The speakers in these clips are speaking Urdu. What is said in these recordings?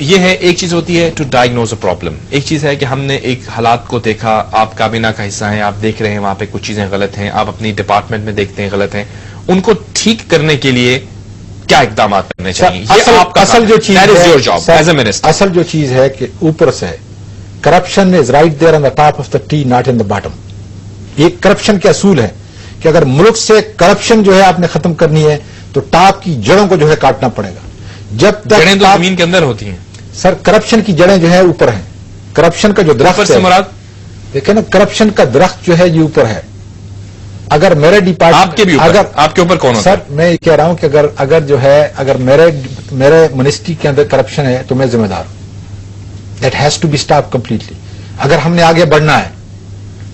یہ ہے ایک چیز ہوتی ہے ٹو ڈائگنوز اے پرابلم، ایک چیز ہے کہ ہم نے ایک حالات کو دیکھا، آپ کابینہ کا حصہ ہیں، آپ دیکھ رہے ہیں وہاں پہ کچھ چیزیں غلط ہیں، آپ اپنی ڈپارٹمنٹ میں دیکھتے ہیں غلط ہیں، ان کو ٹھیک کرنے کے لیے کیا اقدامات کرنے چاہیے؟ یہ آپ کا اصل جو چیز ہے اصل جو چیز ہے کہ اوپر سے corruption is right there on the top of the T not in the bottom. یہ کرپشن کے اصول ہے کہ اگر ملک سے کرپشن جو ہے آپ نے ختم کرنی ہے تو ٹاپ کی جڑوں کو جو ہے کاٹنا پڑے گا. جب تک جڑیں تو زمین کے اندر ہوتی ہیں سر، کرپشن کی جڑیں جو ہے اوپر ہیں. کرپشن کا جو درخت ہے مراد دیکھیں نا، کرپشن کا درخت جو ہے یہ اوپر ہے. اگر میرے ڈپارٹمنٹ آپ کے بھی اگر آپ کے اوپر کون ہوتا ہے؟ سر میں یہ کہہ رہا ہوں کہ اگر جو ہے اگر میرے منسٹری کے اندر کرپشن ہے تو میں ذمہ دار ہوں. That has to be stop completely. اگر ہم نے آگے بڑھنا ہے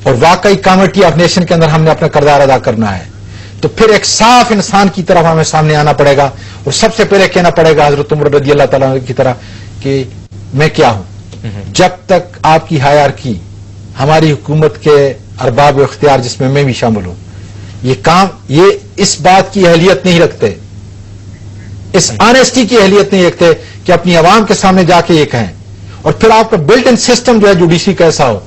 اور واقعی کامرٹی آف نیشن کے اندر ہم نے اپنا کردار ادا کرنا ہے تو پھر ایک صاف انسان کی طرف ہمیں سامنے آنا پڑے گا اور سب سے پہلے کہنا پڑے گا حضرت عمر رضی اللہ تعالیٰ کی طرح کہ میں کیا ہوں. جب تک آپ کی ہائرارکی ہماری حکومت کے ارباب و اختیار جس میں بھی شامل ہوں یہ اس بات کی اہلیت نہیں رکھتے، اس آنےسٹی کی اہلیت نہیں رکھتے کہ اپنی عوام کے سامنے جا کے یہ کہیں، اور پھر آپ کا بلٹ ان سسٹم جو ہے جوڈیشری کا ایسا ہو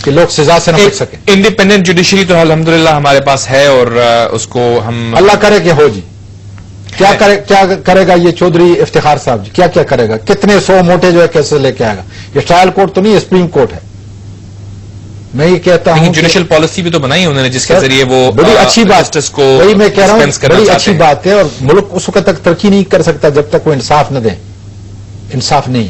کہ لوگ سزا سے نہ بچ سکیں. انڈیپینڈنٹ جوڈیشری تو الحمدللہ ہمارے پاس ہے اور اس کو ہم اللہ کرے کہ ہو. جی کیا کرے گا یہ چودھری افتخار صاحب جی؟ کیا کرے گا؟ کتنے 100 موٹے جو ہے کیسے لے کے آئے گا؟ یہ ٹرائل کورٹ تو نہیں، سپریم کورٹ ہے. میں یہ کہتا ہوں جوڈیشل پالیسی بھی تو بنائی انہوں نے جس کے ذریعے وہ بڑی اچھی بات کو وہی میں کہہ رہا ہوں، بڑی اچھی بات ہے. اور ملک اس وقت تک ترقی نہیں کر سکتا جب تک وہ انصاف نہ دیں. انصاف نہیں.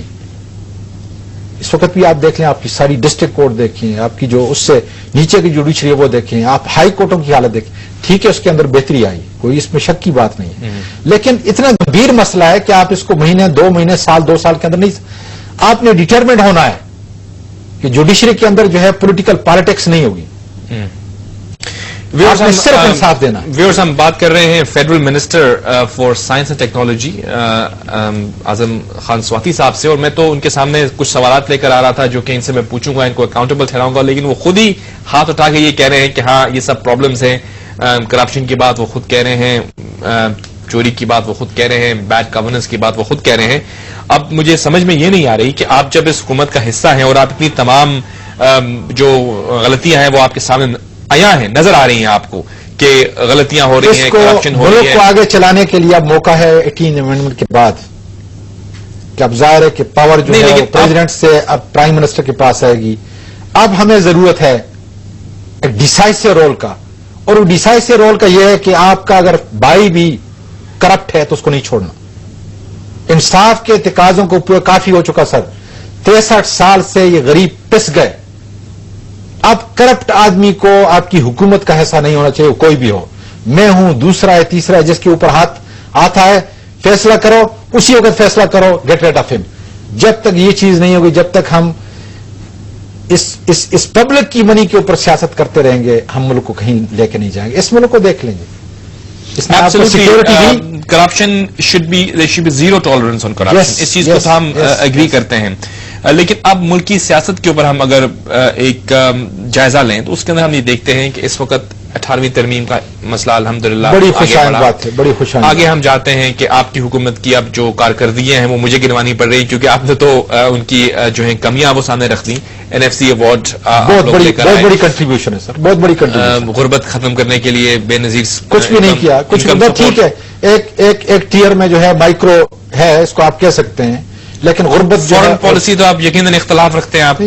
اس وقت بھی آپ دیکھ لیں، آپ کی ساری ڈسٹرکٹ کورٹ دیکھیں، آپ کی جو اس سے نیچے کی جوڈیشری ہے وہ دیکھیں، آپ ہائی کورٹوں کی حالت دیکھیں. ٹھیک ہے اس کے اندر بہتری آئی، کوئی اس میں شک کی بات نہیں ہے، لیکن اتنا گمبھیر مسئلہ ہے کہ آپ اس کو مہینے 2 مہینے سال 2 سال کے اندر نہیں. آپ نے ڈٹرمنٹ ہونا ہے کہ جوڈیشری کے اندر جو ہے پولیٹیکل پالیٹکس نہیں ہوگی. صرف انصاف دینا. ویورز ہم بات کر رہے ہیں federal minister for science and technology Azam Khan Swati صاحب سے، اور میں تو ان کے سامنے کچھ سوالات لے کر آ رہا تھا جو کہ ان سے میں پوچھوں گا، ان کو اکاؤنٹیبل ٹھہراؤں گا، لیکن وہ خود ہی ہاتھ اٹھا کے یہ کہہ رہے ہیں کہ ہاں یہ سب پرابلمز ہیں. کرپشن کی بات وہ خود کہہ رہے ہیں، چوری کی بات وہ خود کہہ رہے ہیں، بیڈ گورننس کی بات وہ خود کہہ رہے ہیں. اب مجھے سمجھ میں یہ نہیں آ رہی کہ آپ جب اس حکومت کا حصہ ہیں اور آپ اتنی تمام جو غلطیاں ہیں وہ آپ کے سامنے آیا ہیں، نظر آ رہی ہیں آپ کو کہ غلطیاں ہو رہی ہیں، کرپشن ہو رہی ہے، ملک کو آگے چلانے کے لیے اب موقع ہے 18 امینڈمنٹ کے بعد کہ اب ظاہر ہے کہ پاور جو ہے پریزیڈنٹ سے اب پرائم منسٹر کے پاس آئے گی. اب ہمیں ضرورت ہے ایک ڈیسائسو رول کا، اور وہ ڈیسائسو رول کا یہ ہے کہ آپ کا اگر بھائی بھی کرپٹ ہے تو اس کو نہیں چھوڑنا. انصاف کے تقاضوں کو پورا کافی ہو چکا سر. 63 سال سے یہ غریب پس گئے. اب کرپٹ آدمی کو آپ کی حکومت کا حصہ نہیں ہونا چاہیے، کوئی بھی ہو. میں ہوں، دوسرا ہے، تیسرا ہے، جس کے اوپر ہاتھ آتا ہے فیصلہ کرو، اسی وقت فیصلہ کرو، گیٹ ریڈ آف ہم. جب تک یہ چیز نہیں ہوگی، جب تک ہم اس پبلک کی منی کے اوپر سیاست کرتے رہیں گے، ہم ملک کو کہیں لے کے نہیں جائیں گے. اس ملک کو دیکھ لیں گے. Corruption should be zero tolerance on corruption. اس چیز کو تو ہم اگری کرتے ہیں، لیکن اب ملکی سیاست کے اوپر ہم اگر ایک جائزہ لیں تو اس کے اندر ہم یہ دیکھتے ہیں کہ اس وقت 18ویں ترمیم کا مسئلہ الحمدللہ بڑی خوشحال بات ہے، بڑی خوشحال. آگے ہم جاتے ہیں کہ آپ کی حکومت کی اب جو کارکردگیاں ہیں وہ مجھے گنوانی پڑ رہی کیونکہ آپ نے تو ان کی جو ہیں کمیاں وہ سامنے رکھ دی. NFC ایوارڈ بہت بڑی کنٹریبیوشن ہے سر، بہت بڑی کنٹریبیوشن. غربت ختم کرنے کے لیے بے نظیر کچھ بھی نہیں کیا، کچھ ٹھیک ہے ایک ٹیئر میں جو ہے مائکرو ہے، اس کو آپ کہہ سکتے ہیں، لیکن غربت فارن پالیسی تو آپ یقیناً اختلاف رکھتے ہیں. آپ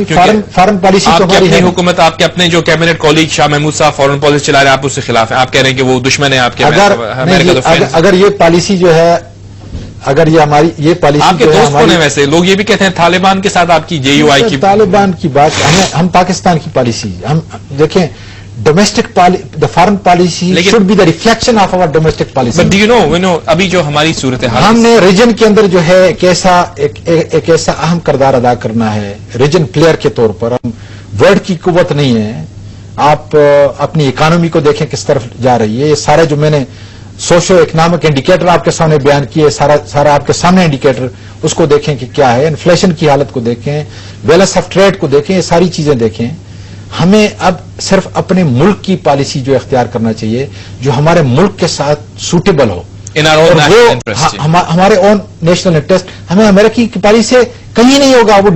فارن پالیسی تو ہماری اپنی حکومت، آپ کے اپنے جو کیبنٹ کولیگ شاہ محمود صاحب فارن پالیسی چلا رہے ہیں، آپ اس کے خلاف ہیں. آپ کہہ رہے ہیں کہ وہ دشمن ہے آپ کے. اگر یہ پالیسی جو ہے، اگر یہ ہماری یہ پالیسی آپ کے دوست کون ہیں ویسے؟ لوگ یہ بھی کہتے ہیں طالبان کے ساتھ آپ کی JUI کی. طالبان کی بات ہم پاکستان کی پالیسی ہم دیکھیں. Domestic the foreign policy should be the reflection of our domestic policy. But do you know ابھی جو ہماری صورتحال، ہم نے ریجن کے اندر جو ہے ایک ایسا اہم کردار ادا کرنا ہے ریجن پلیئر کے طور پر. ہم ورلڈ کی قوت نہیں ہے. آپ اپنی اکانومی کو دیکھیں کس طرف جا رہی ہے. یہ سارے جو میں نے سوشو اکنامک انڈیکیٹر آپ کے سامنے بیان کیے، سارا آپ کے سامنے انڈیکیٹر، اس کو دیکھیں کہ کیا ہے. انفلیشن کی حالت کو دیکھیں، بیلنس آف ٹریڈ کو دیکھیں، یہ ساری چیزیں دیکھیں. ہمیں اب صرف اپنے ملک کی پالیسی جو اختیار کرنا چاہیے جو ہمارے ملک کے ساتھ suitable who. In our own national interest. ہمارے اون نیشنل انٹرسٹ ہمیں امریکی کی پالیسی سے کہیں نہیں ہوگا. وہ